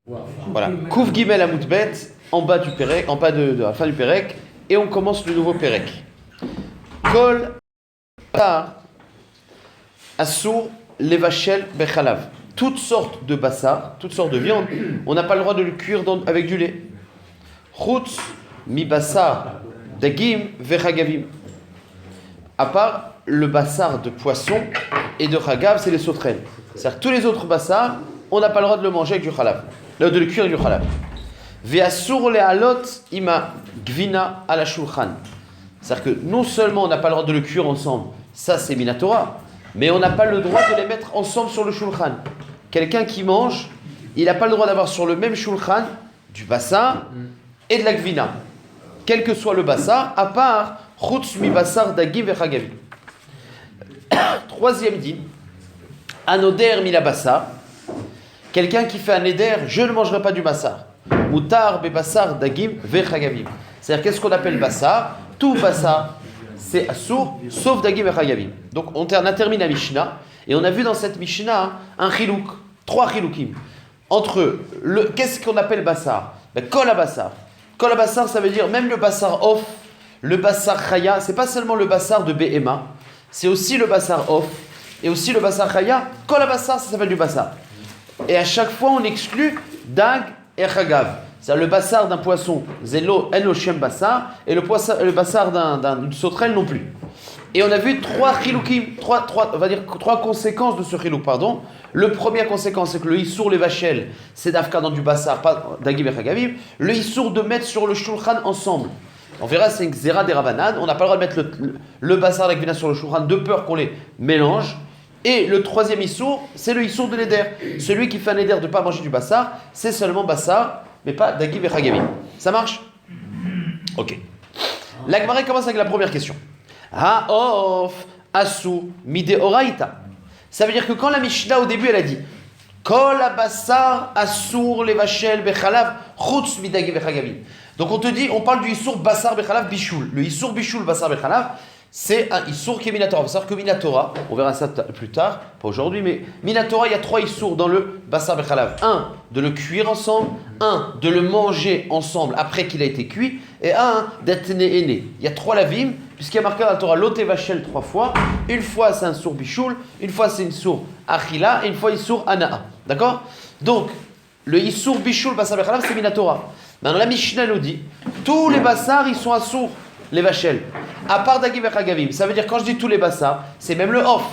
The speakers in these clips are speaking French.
Voilà. Kouf Gimel Amoutbet, en bas du Pérec, en bas de la fin du Pérec, et on commence le nouveau Pérec. Kol Assur Levachel Bechalav. Toutes sortes de bassar, toutes sortes de viande, on n'a pas le droit de le cuire avec du lait. Chutz mi bassar dagim vechagavim. À part le bassar de poisson et de chagav, c'est les sauterelles. C'est-à-dire que tous les autres bassars, on n'a pas le droit de le manger avec du chalav, de le cuire avec du chalav. Ve'asur le'alot ima gvina ala shulchan. C'est-à-dire que non seulement on n'a pas le droit de le cuire ensemble, ça c'est minatora, mais on n'a pas le droit de les mettre ensemble sur le shulchan. Quelqu'un qui mange, il n'a pas le droit d'avoir sur le même shulchan du bassar et de la gvina, quel que soit le bassar, à part chutz mi bassar dagim vechagavim. Troisième dit, anoder mi la bassar, quelqu'un qui fait un éder, je ne mangerai pas du bassar. Mutar be bassar dagim vechagavim. C'est-à-dire qu'est-ce qu'on appelle bassar? Tout bassar, c'est assour, sauf dagim vechagavim. Donc on a terminé la Mishnah, et on a vu dans cette Mishnah un chilouk, 3 chiloukim. Entre qu'est-ce qu'on appelle bassar? Kol bassar. Kol bassar, ça veut dire même le bassar off, le bassar chaya, c'est pas seulement le bassar de Behema, c'est aussi le bassar off, et aussi le bassar chaya. Kol bassar, ça s'appelle du bassar. Et à chaque fois, on exclut dag et chagav. C'est-à-dire le bassar d'un poisson, zelo en shem bassar, et le bassar d'une sauterelle non plus. Et on a vu 3 chiloukim, on va dire 3 conséquences de ce chilouk, pardon. Le première conséquence, c'est que le issour les vachel, c'est d'afka dans du bassar, pas d'agim et chagavim. Le issour de mettre sur le shulchan ensemble. On verra, c'est une xéra des rabanan. On n'a pas le droit de mettre le bassar et la gvina sur le shulchan de peur qu'on les mélange. Et le troisième issour, c'est le issour de l'éder. Celui qui fait un éder de ne pas manger du bassar, c'est seulement bassar, mais pas d'agim et chagavim. Ça marche? Ok. La Gemara commence avec la première question. Ha-of asu mide oraita. Ça veut dire que quand la Mishnah au début elle a dit Kol bassar asur levachel bechalav chutz midagim vechagavim. Donc on te dit, on parle du issour bassar bechalav bishul. Le issour bishul bassar bechalav, c'est un issour qui est minatora. C'est-à-dire que minatora, on verra ça plus tard, pas aujourd'hui, mais minatora, il y a 3 issours dans le bassar bechalav. Un, de le cuire ensemble. Un, de le manger ensemble après qu'il a été cuit. Et un, d'être né. Il y a 3 lavim, puisqu'il y a marqué dans la Torah loté vachel 3 fois. Une fois c'est un sour bishul, une fois c'est une sour achila, et une fois une sour anaa. D'accord? Donc, le issour bishul bassar bechalav, c'est minatora. Maintenant, la Mishnah nous dit, tous les bassars, ils sont assour, les vachel. À part dagim et chagavim. Ça veut dire, quand je dis tous les bassars, c'est même le off.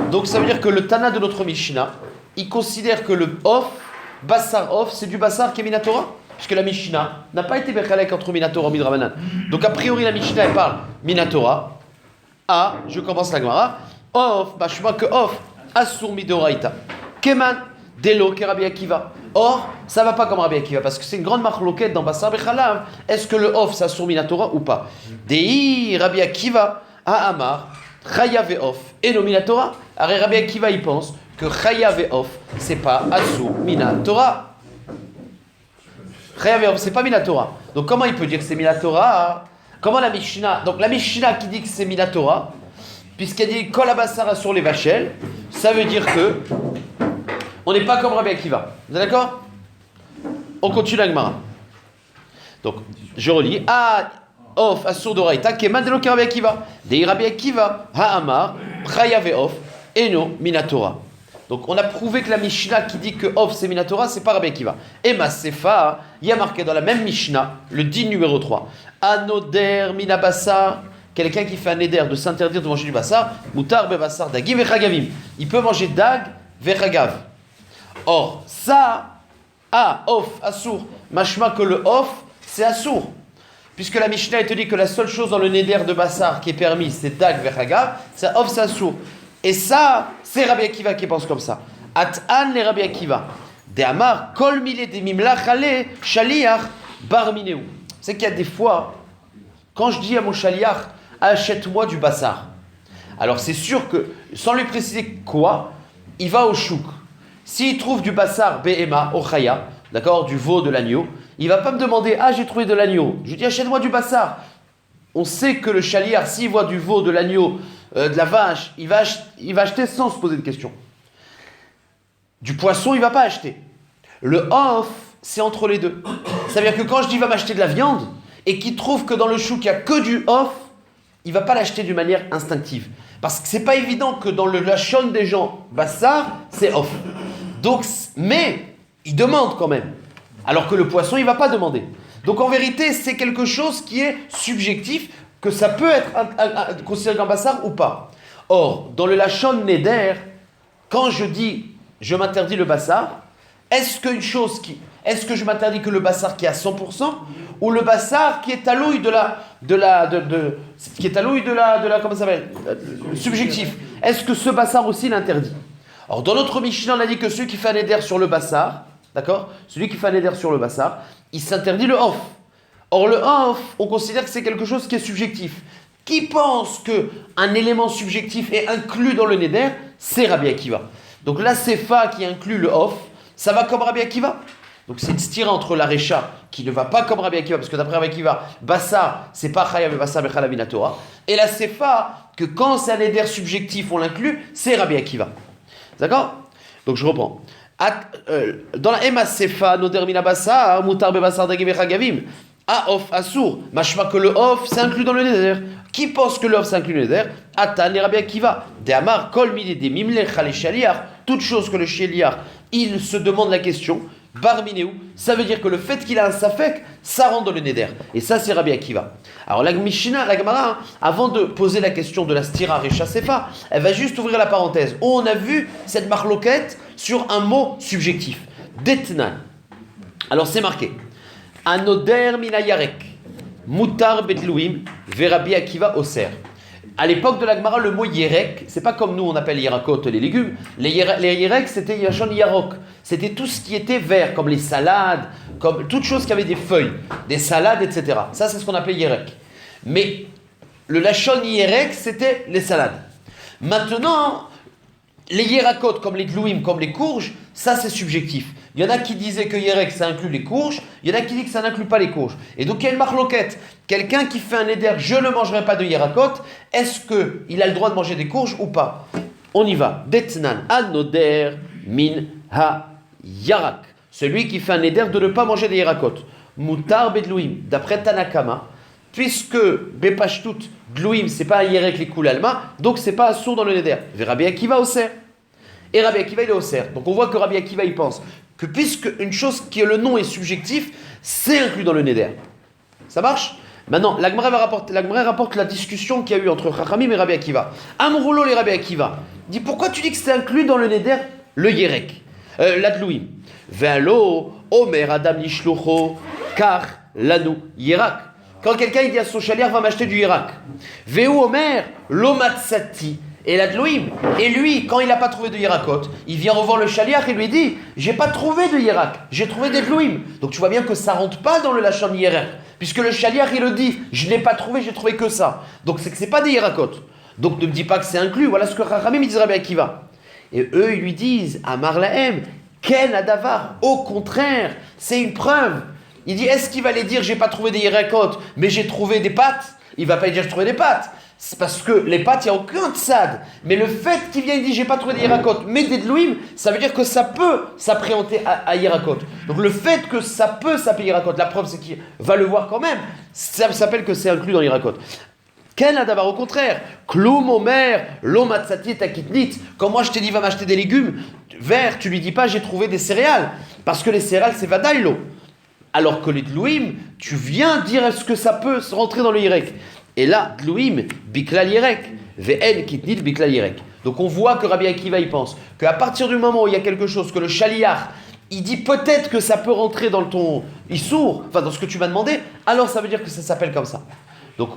Donc, ça veut dire que le Tana de notre Mishnah, il considère que le off, bassar off, c'est du bassar qui est minatora. Puisque la Mishnah n'a pas été bechalek entre minatora et midrabanan. Donc, a priori, la Mishnah, elle parle minatora. Ah, je commence la Gemara. Off, bah, je vois que off, assour midoraita. Keman, delo, ke Rabbi Akiva. Or, ça ne va pas comme Rabbi Akiva, parce que c'est une grande marloquette dans Bassar Bechalav. Est-ce que le off, ça sur Minatora ou pas? Dei, Rabbi Akiva, Amar, Chaya ve'off, et no Minatora. Alors, Rabbi Akiva, il pense que Chaya ve'off, c'est pas Asur Minatora. Chaya ve'off, c'est pas Minatora. Donc, comment il peut dire que c'est Minatora? Comment la Mishnah, donc la Mishnah qui dit que c'est Minatora, puisqu'elle dit Kol Bassar sur les vachel, ça veut dire que on n'est pas comme Rabbi Akiva. Vous êtes d'accord? On continue la Gemara. Donc, je relis. Ah, off, asur doraita, keman delo Rabbi Akiva. Dei Rabbi Akiva, ha'amar, chaya ve'off, eno minatora. Donc, on a prouvé que la Mishnah qui dit que off c'est minatora, c'est pas Rabbi Akiva. Et ma sefa, il y a marqué dans la même Mishnah, le din numéro 3. Anoder minabassar. Quelqu'un qui fait un éder de s'interdire de manger du bassar, mutar be bassar dagim vechagavim. Il peut manger dag vechagav. Or, ça, off, assour, machma que le off, c'est assour. Puisque la Mishnah, elle te dit que la seule chose dans le neder de bassar qui est permis, c'est dag vechagav, c'est off, c'est assour. Et ça, c'est Rabbi Akiva qui pense comme ça. At'an le Rabbi Akiva. De Amar, kol mile de mimlach ale, shaliach, bar mineu. C'est qu'il y a des fois, quand je dis à mon shaliach, achète-moi du bassar. Alors, c'est sûr que, sans lui préciser quoi, il va au chouk. S'il trouve du bassar Behema, Ochaya, d'accord, du veau, de l'agneau, il ne va pas me demander, j'ai trouvé de l'agneau. Je lui dis, achète-moi du bassar. On sait que le chaliar, s'il voit du veau, de l'agneau, de la vache, il va acheter sans se poser de questions. Du poisson, il ne va pas acheter. Le off, c'est entre les deux. C'est-à-dire que quand je dis va m'acheter de la viande et qu'il trouve que dans le chouk il n'y a que du off, il ne va pas l'acheter d'une manière instinctive. Parce que c'est pas évident que dans le lachon des gens, bassar, c'est off. Donc, mais il demande quand même. Alors que le poisson, il ne va pas demander. Donc en vérité, c'est quelque chose qui est subjectif, que ça peut être considéré comme bassar ou pas. Or, dans le lachon neder, quand je dis je m'interdis le bassar, est-ce que je m'interdis que le bassar qui est à 100% ou le bassar qui est à l'ouïe comment ça s'appelle, subjectif. Est-ce que ce bassar aussi l'interdit? Or dans notre Mishnah on a dit que celui qui fait un éder sur le bassar, d'accord, celui qui fait un éder sur le bassar, il s'interdit le off. Or le off, on considère que c'est quelque chose qui est subjectif. Qui pense que un élément subjectif est inclus dans le neder, c'est Rabbi Akiva. Donc la sefa qui inclut le off, ça va comme Rabbi Akiva. Donc c'est une stira entre la Recha qui ne va pas comme Rabbi Akiva, parce que d'après Rabbi Akiva, Bassar, c'est pas Chayav et Bassar Bechalav min Torah. Et la Sefa, que quand c'est un éder subjectif, on l'inclut, c'est Rabbi Akiva. D'accord? Donc je reprends. Dans la Ema Sefa, Noder mina Bassar, Mutar be Bassar Dagim et Chagavim, A off, Assour, machma que le off, c'est inclus dans le neder. Qui pense que le off, c'est inclus dans le neder? Atan et Rabbi Akiva. De Amar, Kol midi de Mimlech Chale Shaliar, toute chose que le Shaliar, il se demande la question. Barminéou, ça veut dire que le fait qu'il a un safek, ça rentre dans le neder. Et ça, c'est Rabbi Akiva. Alors, la Mishnah, la Gemara, avant de poser la question de la stira Recha Sefa, elle va juste ouvrir la parenthèse. Où on a vu cette marloquette sur un mot subjectif. Detnan. Alors, c'est marqué. Anoder mina yarek. Mutar betlouim. Ve Rabbi Akiva oser. À l'époque de la Gemara, le mot yerek, c'est pas comme nous on appelle yerakot les légumes. Les yerek, c'était yachon yarok. C'était tout ce qui était vert, comme les salades, comme toute chose qui avait des feuilles, des salades, etc. Ça, c'est ce qu'on appelait yerek. Mais le lachon yerek, c'était les salades. Maintenant, les yerakot, comme les glouim, comme les courges, ça c'est subjectif. Il y en a qui disaient que yerek, ça inclut les courges. Il y en a qui disent que ça n'inclut pas les courges. Et donc, il y a une marloquette. Quelqu'un qui fait un éder, je ne mangerai pas de yerakot, est-ce qu'il a le droit de manger des courges ou pas? On y va. Detnan anoder min ha yarak. Celui qui fait un éder de ne pas manger des yerakot. Mutar bedlouim. D'après Tanakama, puisque bepashtut, dlouim, c'est pas un yerek les koulalma, donc c'est pas assour dans le neder. Rabbi Akiva oser. Et Rabbi Akiva il est oser. Donc on voit que Rabbi Akiva il pense que puisque une chose qui est le nom est subjectif, c'est inclus dans le neder. Ça marche? Maintenant, la Gemara rapporte la discussion qu'il y a eu entre Chachamim et Rabbi Akiva. Amroulo les Rabbi Akiva dit pourquoi tu dis que c'est inclus dans le neder le yerek, l'adlouim. Ve'alo omer adam lishlucho kar lanu yerak. Quand quelqu'un il dit à son chaliar va m'acheter du yerak. Ve'u omer lo matsati. Et l'adlouim, et lui, quand il n'a pas trouvé de yerakot, il vient revoir le chaliar et lui dit j'ai pas trouvé de yerak, j'ai trouvé des dlouim. Donc tu vois bien que ça rentre pas dans le lachon yerak, puisque le chaliar il le dit je n'ai pas trouvé, j'ai trouvé que ça. Donc c'est que c'est pas des yerakot. Donc ne me dis pas que c'est inclus. Voilà ce que Chachamim disent Rabbi Akiva. Et eux ils lui disent Amar lahem ken adavar. Au contraire, c'est une preuve. Il dit est-ce qu'il va les dire j'ai pas trouvé des yerakot, mais j'ai trouvé des pâtes? Il va pas dire j'ai trouvé des pâtes. C'est parce que les pâtes, il n'y a aucun tzad. Mais le fait qu'il vienne et dit j'ai pas trouvé des yerakot, mais des dlouim, ça veut dire que ça peut s'appréhender à yerakot. Donc le fait que ça peut s'appeler yerakot, la preuve c'est qu'il va le voir quand même, ça s'appelle que c'est inclus dans yerakot. Quel a d'abord au contraire? Kloum omer, lomatsati takitnit. Quand moi je t'ai dit va m'acheter des légumes verts, tu lui dis pas j'ai trouvé des céréales. Parce que les céréales c'est vadaïlo. Alors que les dlouim, tu viens dire est-ce que ça peut rentrer dans le yerek. Et là, dlouim, biklal yerek, ve'en kitnit biklal yerek. Donc on voit que Rabbi Akiva il pense qu'à partir du moment où il y a quelque chose que le chaliar, il dit peut-être que ça peut rentrer dans ton issour, enfin dans ce que tu m'as demandé, alors ça veut dire que ça s'appelle comme ça. Donc,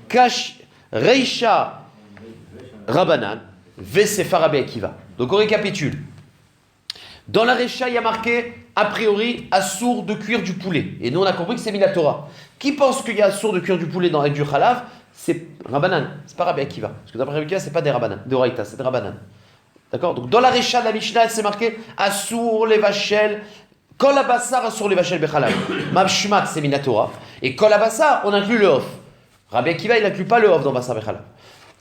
kash reisha rabanan, ve'sefa Rabbi Akiva. Donc on récapitule. Dans la Recha, il y a marqué, a priori, assour de cuire du poulet. Et nous, on a compris que c'est Minatora. Qui pense qu'il y a assour de cuire du poulet avec du khalav? C'est Rabbanan, c'est pas Rabbi Akiva. Parce que d'après Rabbi Akiva, c'est pas des Rabbanan, de Oraïta, c'est des Rabbanan. D'accord? Donc dans la Recha de la Mishnah, c'est marqué, assour les vachel, kol abassar assour les vachel bechalav. Mabshmat, c'est Minatora. Et kol abassar, on inclut le off. Rabbi Akiva, il n'inclut pas le off dans bassar bechalav.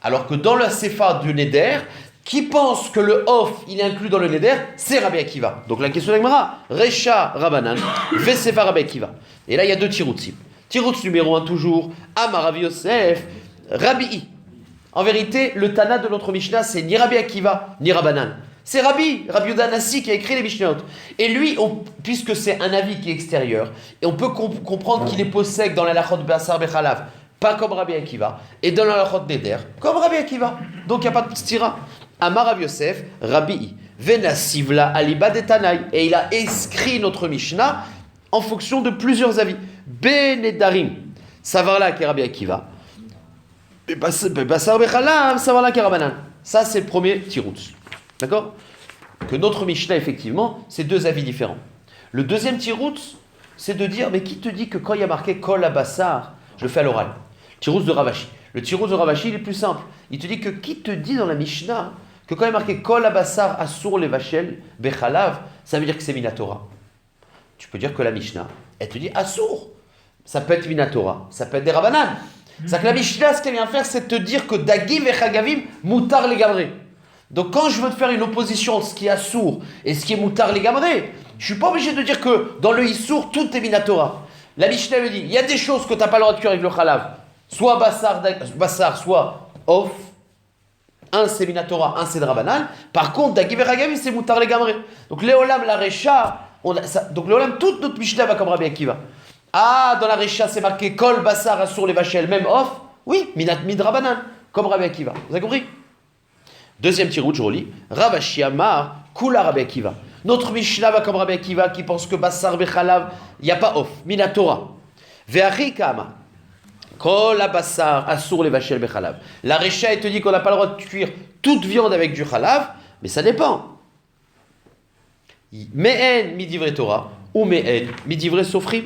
Alors que dans la Sefa du Neder, qui pense que le off, il est inclus dans le neder, c'est Rabbi Akiva. Donc la question d'Agmara, Recha Rabanan, Vesefa Rabbi Akiva. Et là, il y a deux tiroutsim. Tiroutz numéro 1 toujours, Amar Rav Yosef, Rabbi. En vérité, le Tana de notre Mishnah, c'est ni Rabbi Akiva, ni Rabbanan. C'est Rabbi Yehuda Nasi qui a écrit les Mishnayot. Et lui, puisque c'est un avis qui est extérieur, et on peut comprendre qu'il est possède dans la Lachot Basar Bechalav, pas comme Rabbi Akiva, et dans la Lachot Neder, comme Rabbi Akiva. Donc il n'y a pas de stira. Amar Rav Yosef, Rabbi, Venasivla Aliba de Tanaï. Et il a inscrit notre Mishnah en fonction de plusieurs avis. Benedarim, Savarla qui est Rabbi Akiva. Basar Bechalav, Savarla qui est Rabbanan. Ça, c'est le premier tiroutz. D'accord? Que notre Mishnah, effectivement, c'est deux avis différents. Le deuxième tiroutz, c'est de dire, mais qui te dit que quand il y a marqué Kol Abassar, je le fais à l'oral? Tiroutz de Ravashi. Le tiroutz de Ravashi, il est plus simple. Il te dit que qui te dit dans la Mishnah que quand il y a marqué Kol Abassar Asur Levachel Bechalav, ça veut dire que c'est Minatora. Tu peux dire que la Mishnah, elle te dit Asur. Ça peut être Minatora, ça peut être des Rabbanan. C'est-à-dire que la Mishnah, ce qu'elle vient faire, c'est te dire que Dagim et Chagavim, Moutar les Gabré. Donc quand je veux te faire une opposition entre ce qui est Assour et ce qui est Moutar les Gabré, je ne suis pas obligé de dire que dans le Issour, tout est Minatora. La Mishnah me dit, il y a des choses que tu n'as pas le droit de cuire avec le Khalav. Soit Bassar, soit Off. Un c'est Minatora, un c'est Drabanan. Par contre, Dagim et Chagavim, c'est Moutar les Gabré. Donc Léolam, la Recha, donc Léolam, toute notre Mishnah va comme Rabbi Akiva. Ah, dans la Recha, c'est marqué Kol Bassar Assour les Vachel, même Off. Oui, Midrabanan, comme Rabbi Akiva. Vous avez compris? Deuxième tirout, je relis. Ravashi Amar, Kula Rabbi Akiva. Notre Mishnah va comme Rabbi Akiva qui pense que Bassar Bechalav, il n'y a pas Off, Minatora. Ve'achi Kama, Kol Bassar Assour les Vachel Bechalav. La Recha, elle te dit qu'on n'a pas le droit de cuire toute viande avec du Khalav, mais ça dépend. Me'en midivre Torah, ou Me'en midivre Sofrim.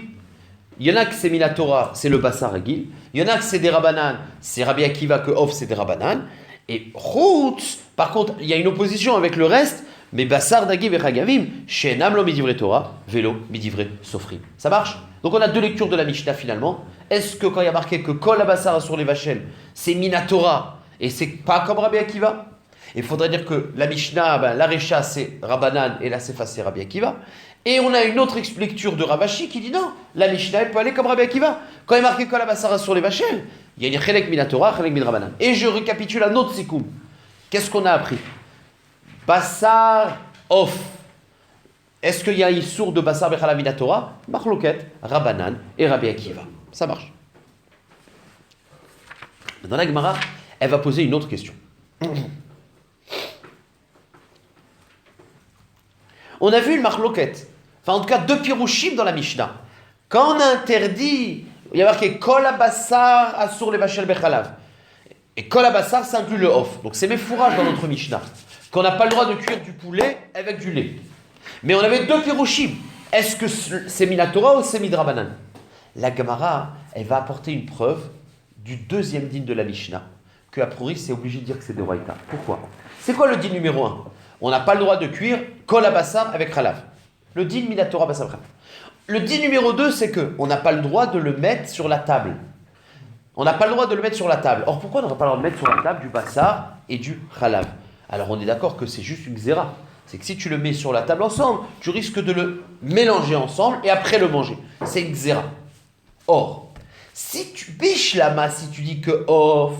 Il y en a que c'est Minatora, c'est le Bassar Agil. Il y en a que c'est des Rabbanan, c'est Rabbi Akiva que Off, c'est des Rabbanan. Et Chutz, par contre, il y a une opposition avec le reste, mais Bassar Dagim et Chagavim, Shenam lo midivre Torah, Velo midivre Sofrim. Ça marche? Donc on a deux lectures de la Mishnah finalement. Est-ce que quand il y a marqué que Kol Bassar sur les Vachel, c'est Minatora et c'est pas comme Rabbi Akiva? Il faudrait dire que la Mishnah, la Recha c'est Rabbanan et la Sefa c'est Rabbi Akiva. Et on a une autre lecture de Ravashi qui dit non, la Mishnah elle peut aller comme Rabbi Akiva. Quand il est marqué Kol Bassar sur les Vachel, il y a une Chelek Minatora, Chelek Midrabanan. Et je récapitule un autre Sikoum. Qu'est-ce qu'on a appris? Bassar Off. Est-ce qu'il y a un Issour de Bassar Bechalav Minatora? Machloket, Rabbanan et Rabbi Akiva. Ça marche. Dans la Gemara, elle va poser une autre question. On a vu le Machloket. Enfin, en tout cas, deux pirouchim dans la Mishnah. Quand on a interdit, il y a marqué Kol Bassar Asur Levachel Bechalav. Et Kol Bassar, ça inclut le off. Donc c'est méfourage dans notre Mishnah. Qu'on n'a pas le droit de cuire du poulet avec du lait. Mais on avait deux pirouchim. Est-ce que c'est Minatora ou c'est Midrabanan? La Gemara, elle va apporter une preuve du deuxième din de la Mishnah. Que a priori, c'est obligé de dire que c'est de Raïta. Pourquoi? C'est quoi le din numéro 1? On n'a pas le droit de cuire Kol Bassar avec Khalav. Le din Minatora Bassar Khalav. Le din numéro 2, c'est qu'on n'a pas le droit de le mettre sur la table. On n'a pas le droit de le mettre sur la table. Or, pourquoi on n'aurait pas le droit de mettre sur la table du Bassar et du Khalav? Alors, on est d'accord que c'est juste une xéra. C'est que si tu le mets sur la table ensemble, tu risques de le mélanger ensemble et après le manger. C'est une xéra. Or, si tu biches la masse, si tu dis que off,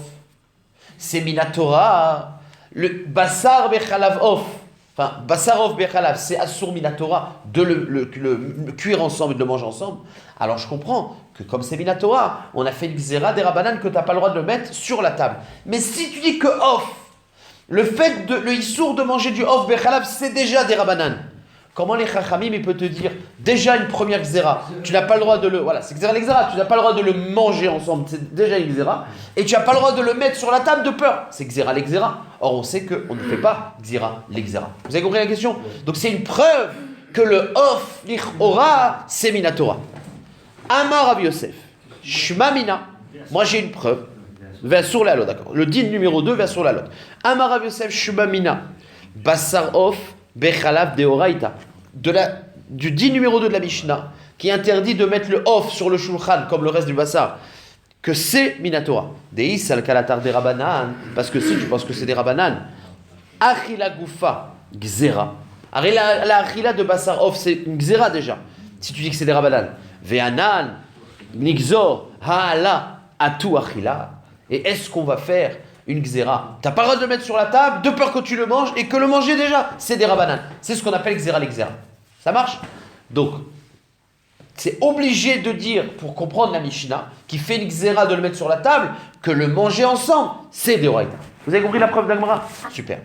c'est Minatora, le Bassar Bechalav off, enfin Bassar off Bechalav, c'est Assur Minatora de le cuire ensemble et de le manger ensemble. Alors je comprends que comme c'est Minatora, on a fait une xéra des Rabbanan que tu n'as pas le droit de le mettre sur la table. Mais si tu dis que off, le fait de le Issour de manger du off Bechalav, c'est déjà des Rabbanan. Comment les Chachamim il peut te dire déjà une première xéra, tu n'as pas le droit de le voilà, c'est xéra l'exéra, tu n'as pas le droit de le manger ensemble, c'est déjà une xéra et tu n'as pas le droit de le mettre sur la table de peur. C'est xéra l'exéra. Or on sait que on ne fait pas xéra l'exéra. Vous avez compris la question? Donc c'est une preuve que le off lichora c'est Minatora. Amar Rav Yosef, Shma Mina. Moi j'ai une preuve. Vers sur la lot, d'accord. Le din numéro 2 vers sur la lot. Amar Rav Yosef Shma Mina. Bassar off Bechalav Deoraita, du din numéro 2 de la Mishnah, qui interdit de mettre le off sur le shulchan comme le reste du bassar, que c'est Minatora. Deis al kalatar des Rabbanan, parce que si tu penses que c'est des Rabbanan, Achila Goufa, Gzera. La achila de Bassar Off, c'est une Gzera déjà. Si tu dis que c'est des Rabanan. Ve'anan, Nigzor, Ha'ala, Atu Achila. Et est-ce qu'on va faire une Gzera? T'as pas le droit de le mettre sur la table, de peur que tu le manges et que le manger déjà, c'est des Rabanan. C'est ce qu'on appelle Gzera l'Gzera. Ça marche? Donc, c'est obligé de dire, pour comprendre la Mishnah, qui fait une Gzera de le mettre sur la table, que le manger ensemble, c'est des Oraïta. Vous avez compris la preuve d'Agmara? Super.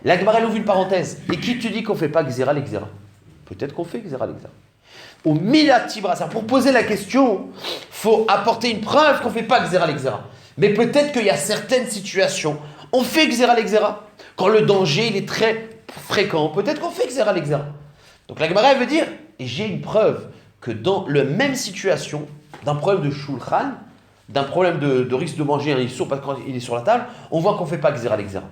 L'Agmara, elle ouvre une parenthèse. Et qui te dit qu'on ne fait pas Gzera l'Gzera? Peut-être qu'on fait Gzera l'Gzera. Au Milatibra, pour poser la question, il faut apporter une preuve qu'on ne fait pas Gzera l'Gzera. Mais peut-être qu'il y a certaines situations, on fait Gzera l'Gzera. Quand le danger, il est très fréquent, peut-être qu'on fait Gzera l'Gzera. Donc l'Agmara, elle veut dire, et j'ai une preuve, que dans la même situation, d'un problème de shulchan, d'un problème de risque de manger un issour parce qu'il est sur la table, on voit qu'on ne fait pas Gzera l'Gzera.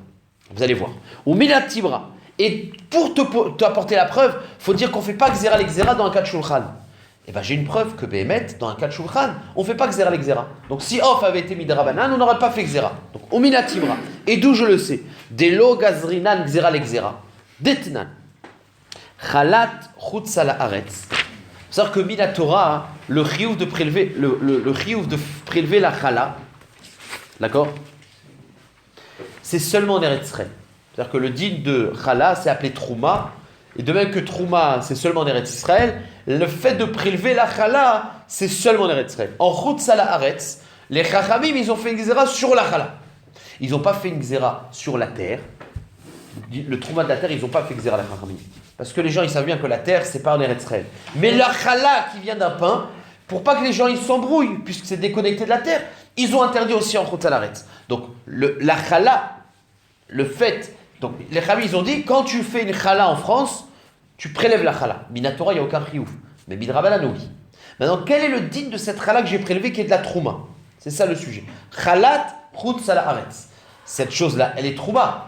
Vous allez voir. Ou Milatibra. Et pour t'apporter la preuve, il faut dire qu'on ne fait pas Gzera l'Gzera dans un cas de shulchan. Et bien j'ai une preuve que Behemet, dans un cas de shulchan, on ne fait pas Gzera l'Gzera. Donc si Off avait été Midrabanan, on n'aurait pas fait Gzera. Donc au Milatibra. Et d'où je le sais? Delo Gazrinan Gzera l'Gzera. Detnan. Chalat Chutzala Aretz. C'est-à-dire que Minatora, le chiouf de prélever, le chiouf de prélever la chala, d'accord? C'est seulement en Eretz Israël. C'est-à-dire que le din de chala, c'est appelé trouma, et de même que trouma, c'est seulement en Eretz Israël, le fait de prélever la chala, c'est seulement en Eretz Israël. En Chutz ala Aretz, les chachamim, ils ont fait une gzera sur la chala. Ils n'ont pas fait une gzera sur la terre. Le trouma de la terre, ils n'ont pas fait gzera la chachamim. Parce que les gens, ils savent bien que la terre, c'est pas en Eretz Israël. Mais la chala qui vient d'un pain, pour pas que les gens ils s'embrouillent, puisque c'est déconnecté de la terre, ils ont interdit aussi en Chutz ala Aretz. Donc, la chala, le fait... Donc, les Chavis, ils ont dit, quand tu fais une chala en France, tu prélèves la chala. Minatora, il n'y a aucun chiouf. Mais Midrabanan, oui. Maintenant, quel est le din de cette chala que j'ai prélevée qui est de la trouma? C'est ça le sujet. Chalat, chutz ala aretz. Cette chose-là, elle est trouma.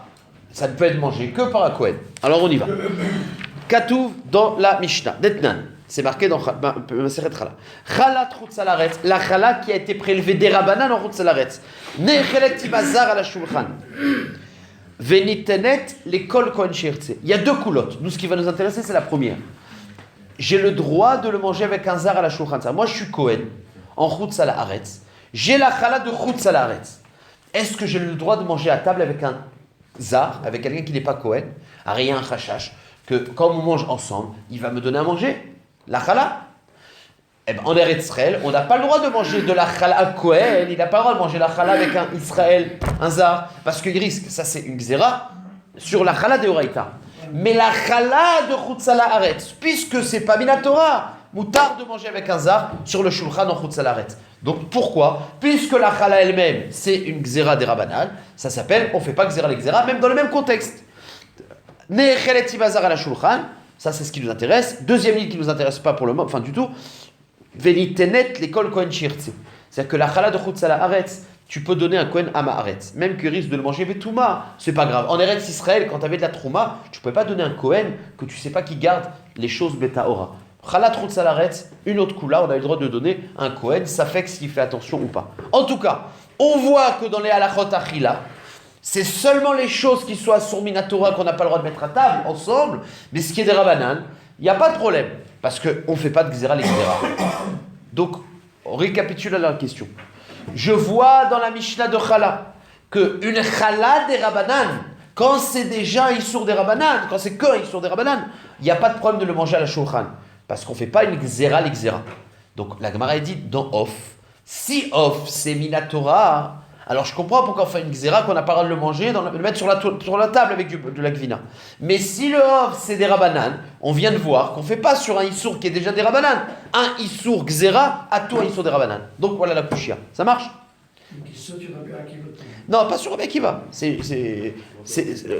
Ça ne peut être mangé que par un Kohen. Alors, on y va. Katouv dans la Mishnah. Detnan. C'est marqué dans Maseret Chala. Chalat, chutz ala aretz. La chala qui a été prélevée des Rabanan en chutz ala aretz. Nechelet tibazar ala shulchan. Venitenet l'école Kohen Shirtse. Il y a deux coulottes. Nous, ce qui va nous intéresser, c'est la première. J'ai le droit de le manger avec un zar à la shulchan. Moi, je suis Kohen, en chutz ala aretz. J'ai la chala de chutz ala aretz. Est-ce que j'ai le droit de manger à table avec un zar, avec quelqu'un qui n'est pas Kohen, à rien un chachash, que quand on mange ensemble, il va me donner à manger la chala? Eh ben, en Eretz Israël, on n'a pas le droit de manger de la chala à Kohen, il n'a pas le droit de manger la chala avec un Israël, un zar, parce qu'il risque, ça c'est une gzera, sur la chala de Oraïta. Mais la chala de chutz ala aretz, puisque c'est pas minatora, moutard de manger avec un zar sur le shulchan en chutz ala aretz. Donc pourquoi? Puisque la chala elle-même, c'est une gzera des Rabanan, ça s'appelle, on ne fait pas gzera les gzera, même dans le même contexte. Nechelet tibazar à la shulchan, ça c'est ce qui nous intéresse. Deuxième ligne qui ne nous intéresse pas pour le moment, enfin du tout. Venitenet l'école Kohen Shirtse. C'est-à-dire que la chala de chutz ala aretz, tu peux donner un Kohen à Ma'aretz. Même qu'il risque de le manger Vetouma, c'est pas grave. En Eretz Israël, quand tu avais de la Trouma, tu ne pouvais pas donner un Kohen que tu ne sais pas qui garde les choses Betaora. Chalat chutz ala aretz, une autre coula, on a le droit de donner un Kohen, ça fait que s'il fait attention ou pas. En tout cas, on voit que dans les halachot achila, c'est seulement les choses qui sont sur Minatora qu'on n'a pas le droit de mettre à table ensemble, mais ce qui est des Rabanan, il n'y a pas de problème, parce qu'on ne fait pas de gzera les gzera. Donc, on récapitule la question. Je vois dans la Mishnah de Chala qu'une Chala des Rabanan, quand c'est déjà un Issour des Rabanan, quand c'est que un Issour des Rabanan, il n'y a pas de problème de le manger à la Shulchan, parce qu'on ne fait pas une Gzera les Gzera. Donc la Gemara dit dans Off, si Off c'est Minatora, alors je comprends pourquoi on fait une Gzera qu'on n'a pas le droit de le manger, le mettre sur la table avec de la Gvina. Mais si le Off c'est des Rabanan, on vient de voir qu'on ne fait pas sur un Issour qui est déjà des Rabanan, un Issour Gzera à tout un Issour des Rabanan. Donc voilà la Kushia. Ça marche? Non, pas sur Rabbi Akiva. C'est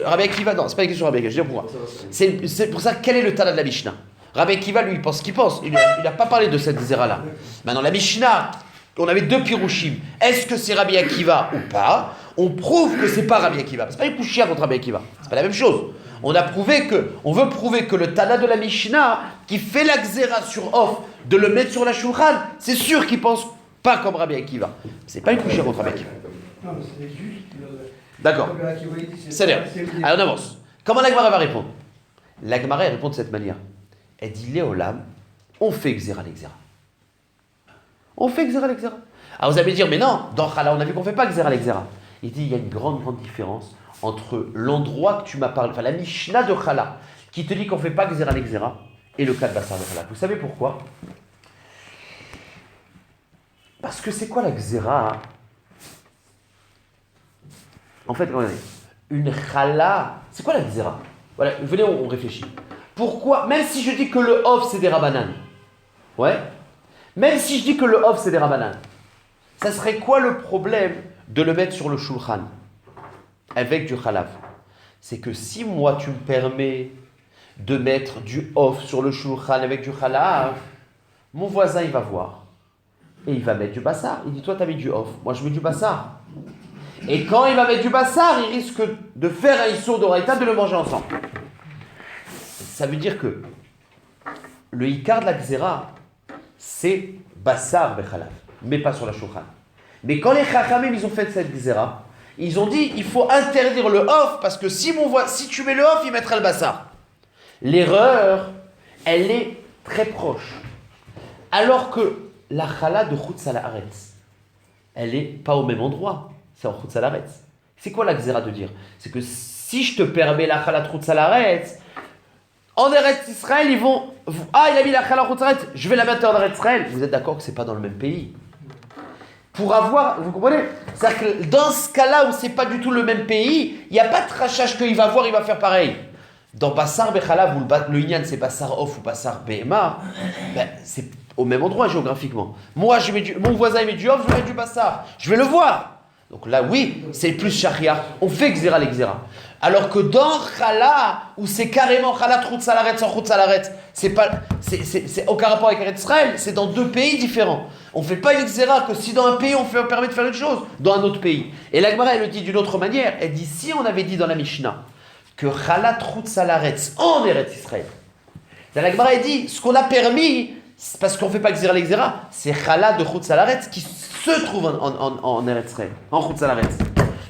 Rabbi Akiva, non, c'est pas une question sur Rabbi Akiva, je vais dire pourquoi. C'est pour ça, quel est le Tana de la Mishnah? Rabbi Akiva, lui, il pense ce qu'il pense. Il n'a pas parlé de cette zéra-là. Maintenant, la Mishnah, on avait deux pirouchim. Est-ce que c'est Rabbi Akiva ou pas? On prouve que c'est pas Rabbi Akiva. C'est pas une couchia contre Rabbi Akiva. C'est pas la même chose. On veut prouver que le Tana de la Mishnah, qui fait la xéra sur Off, de le mettre sur la Shulchan, c'est sûr qu'il pense pas comme Rabbi Akiva. C'est pas une couchia contre Rabbi Akiva. Non, mais c'est juste D'accord. C'est-à-dire, alors on avance. Comment la Gemara va répondre? La Gemara répond de cette manière. Elle dit Léolam, on fait Xéra l'Exéra. On fait Xéra l'Exéra. Alors vous allez me dire, mais non, dans Chala, on a vu qu'on ne fait pas Xéra l'Exéra. Il dit, il y a une grande différence entre l'endroit que tu m'as parlé, enfin la Mishnah de Chala, qui te dit qu'on ne fait pas Xéra l'Exéra, et le cas de Bassar de Chala. Vous savez pourquoi? Parce que c'est quoi la Xéra? En fait, regardez, une Chala, c'est quoi la Xéra? Voilà, venez, on réfléchit. Pourquoi, même si je dis que le off c'est des rabbanan, ouais, même si je dis que le off c'est des rabbanan, ça serait quoi le problème de le mettre sur le shulchan avec du chalav? C'est que si moi tu me permets de mettre du off sur le shulchan avec du chalav, mon voisin il va voir et il va mettre du bassar. Il dit toi tu as mis du off, moi je mets du bassar. Et quand il va mettre du bassar, il risque de faire un issour d'oraïta de le manger ensemble. Ça veut dire que le ikar de la Xéra, c'est bassar bechalav, mais pas sur la shulchan. Mais quand les chachamim ils ont fait cette Xéra, ils ont dit il faut interdire le off parce que si tu mets le off, il mettra le bassar. L'erreur, elle est très proche. Alors que la chala de chutz al haaretz, elle est pas au même endroit, c'est en chutz al haaretz. C'est quoi la Xéra de dire? C'est que si je te permets la chala de chutz al haaretz, en Eretz Israël, ils vont. Ah, il a mis la chala chutz al haaretz, je vais la mettre en Eretz Israël. Vous êtes d'accord que c'est pas dans le même pays? Pour avoir, vous comprenez? C'est-à-dire que dans ce cas-là où c'est pas du tout le même pays, il n'y a pas de rachage qu'il va voir, il va faire pareil. Dans Bassar Bechalav, où le Inyan c'est Bassar Off ou Bassar Behema, ben, c'est au même endroit géographiquement. Moi, mon voisin il met du Off, je vais mettre du Bassar. Je vais le voir. Donc là, oui, c'est plus Sharia. On fait Xéra l'Exéra. Alors que dans Chala, où c'est carrément Chala Troutz Salaret sans Troutz Salaret, c'est aucun rapport avec Eretz Israël, c'est dans deux pays différents. On ne fait pas une Xéra que si dans un pays on permet de faire une chose, dans un autre pays. Et la Gemara, elle le dit d'une autre manière. Elle dit si on avait dit dans la Mishnah que Chala Troutz Salaret en Eretz Israël. La Gemara, elle dit ce qu'on a permis, parce qu'on ne fait pas Xéra l'Exéra, c'est Chala de Troutz Salaret qui se trouve en Eretz Israël, en Troutz Salaret.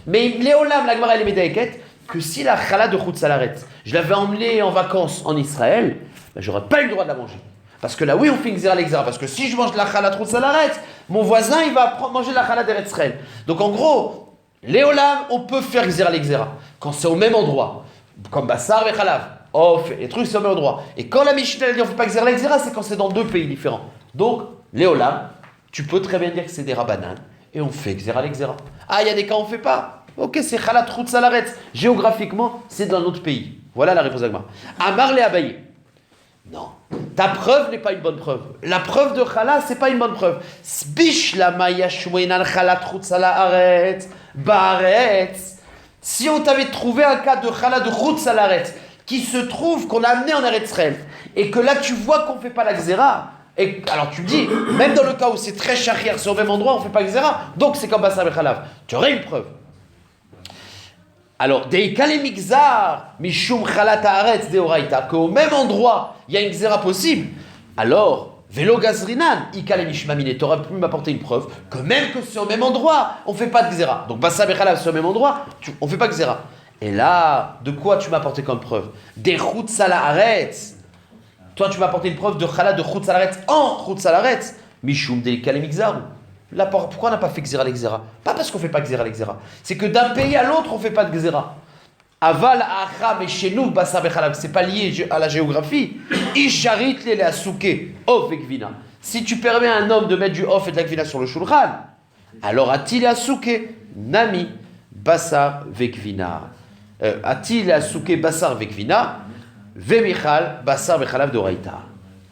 Mais Léolam, la Gemara, elle est médaïquette que si la chala de Troutz Salaret, je l'avais emmenée en vacances en Israël, ben, j'aurais pas eu le droit de la manger. Parce que là, oui, on fait une Xéra l'Exéra. Parce que si je mange de la chala Troutz Salaret, mon voisin, il va manger de la chala d'Eretz Israël. Donc en gros, Léolam, on peut faire Xéra l'Exéra quand c'est au même endroit. Comme Bassar et Chalav. Oh, les trucs, c'est au même endroit. Et quand la Mishnah dit on ne fait pas Xéra l'Exéra, c'est quand c'est dans deux pays différents. Donc, Léolam, tu peux très bien dire que c'est des rabbanan et on fait Xéra l'Exéra. Ah, il y a des cas où on ne fait pas. Ok, c'est Chala Troutz Salaret. Géographiquement, c'est dans un autre pays. Voilà la réponse d'Agmar. Amar le Abaye. Non. Ta preuve n'est pas une bonne preuve. La preuve de Chala, c'est pas une bonne preuve. Sbish la maya shweinan Chala Troutz Salaret. Baretz. Si on t'avait trouvé un cas de Chala de Troutz Salaret qui se trouve qu'on a amené en Eretz Israël et que là tu vois qu'on ne fait pas la Xéra, et alors tu me dis, même dans le cas où c'est très shahir, c'est au même endroit, on ne fait pas Xéra, donc c'est comme Bassar Bechalav. Tu aurais une preuve. Alors, Deikale Migzar, Mishum Chalat Haaretz Deoraita, qu'au même endroit, il y a une Xéra possible, alors, Velo Gazrinan, Ikale Mishmamine, tu aurais pu m'apporter une preuve que même que c'est au même endroit, on ne fait pas de Xéra. Donc, Bassar Bechalav, c'est au même endroit, on ne fait pas de Xéra. Et là, de quoi tu m'as apporté comme preuve? Des Chutz Haaretz. Toi, tu m'as apporté une preuve de Chala de Chutz Haaretz en Chutz Haaretz. Mishum Deikale Migzar. Là, pourquoi on n'a pas fait Xéra l'Exéra? Pas parce qu'on ne fait pas Xéra l'Exéra. C'est que d'un pays à l'autre, on ne fait pas de Xéra. Aval, Acham et chez nous, Bassar Bechalav, c'est pas lié à la géographie. Isharit le asuke, off et gvina. Si tu permets à un homme de mettre du off et de la gvina sur le shulchan, alors atil asuke, nami, Bassar vekvina. Atil asuke, Bassar vekvina, vemichal, Bassar Bechalav d'Oraita.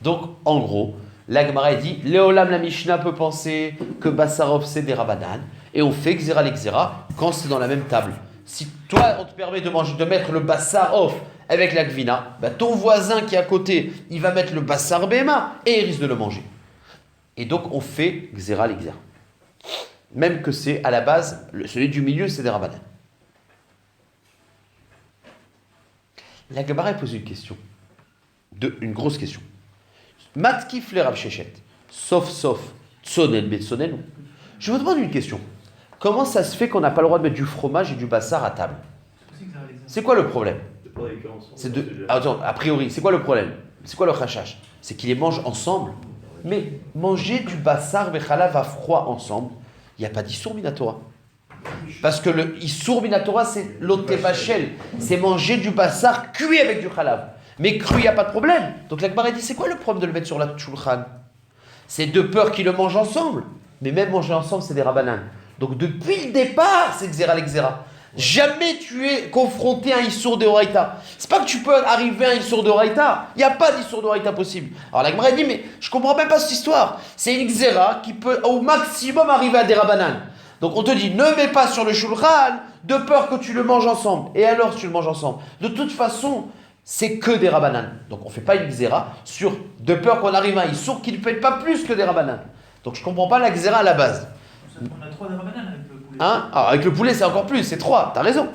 Donc, en gros, la Gemara dit, Léolam la Mishnah peut penser que Bassarov c'est des Rabbanan et on fait Xéra l'Exéra quand c'est dans la même table. Si toi on te permet de mettre le Bassarov avec la Gvina, bah, ton voisin qui est à côté, il va mettre le Bassar Bema et il risque de le manger. Et donc on fait Xéra l'Exéra. Même que c'est à la base, celui du milieu c'est des Rabbanan. La Gemara pose une question, une grosse question. Matkif le Rav Shechet, sauf, Tsonen Betsonen. Je vous demande une question. comment ça se fait qu'on n'a pas le droit de mettre du fromage et du bassar à table? C'est quoi le problème? Attends, a priori, c'est quoi le problème? C'est quoi le chachash? C'est qu'ils les mangent ensemble. Mais manger du bassar vechalav à froid ensemble, il n'y a pas d'issour minatora. Parce que le issour minatora, c'est l'otevachel. C'est manger du bassar cuit avec du chalav. Mais cru, il n'y a pas de problème. Donc la Gemara dit, c'est quoi le problème de le mettre sur la shulchan? C'est de peur qu'ils le mangent ensemble. Mais même manger ensemble, c'est des rabanan. Donc depuis le départ, c'est xéra l'exéra. Jamais tu es confronté à un issour de Horaïta. C'est pas que tu peux arriver à un issour de Horaïta. Il n'y a pas d'issour de Horaïta possible. Alors la Gemara dit, mais je comprends même pas cette histoire. C'est une xéra qui peut au maximum arriver à des rabanan. Donc on te dit, ne mets pas sur le shulchan de peur que tu le manges ensemble. Et alors tu le manges ensemble. De toute façon, c'est que des rabanan. Donc on ne fait pas une xéra sur de peur qu'on arrive à un issour qui ne peut être pas plus que des rabanan. Donc je ne comprends pas la xéra à la base. On a 3 des rabanan avec le poulet. Hein? Alors, avec le poulet, c'est encore plus, c'est 3, t'as raison.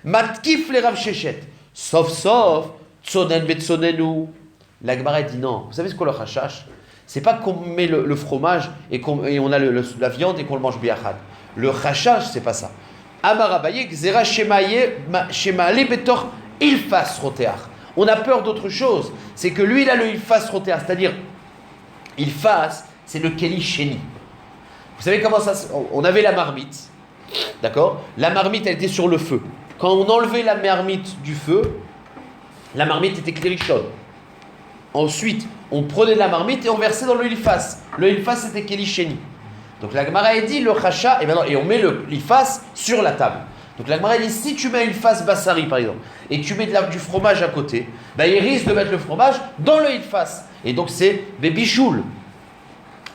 Matkif les Rav Shechet. Sauf, tsonen betsonenu. La Gemara dit non. Vous savez ce qu'on le chachash? C'est pas qu'on met le fromage et on a la viande et qu'on le mange biachad. Le chachash, c'est pas ça. Amarabaye, Xera Shemaale Betor Ilfas Roteach. On a peur d'autre chose. C'est que lui, il a le Ilfas Roteach, c'est-à-dire, Ilfas, c'est le Keli Sheni. Vous savez comment ça se... On avait la marmite, d'accord? La marmite, elle était sur le feu. Quand on enlevait la marmite du feu, la marmite était klérichonne. Ensuite, on prenait la marmite et on versait dans le ilfas. Le ilfas, c'était kelisheni. Donc la Gemara a dit le chacha, et on met le ilfas sur la table. Donc la Gemara a dit, si tu mets un ilfas bassari, par exemple, et tu mets du fromage à côté, ben, il risque de mettre le fromage dans le ilfas. Et donc c'est bébichoul.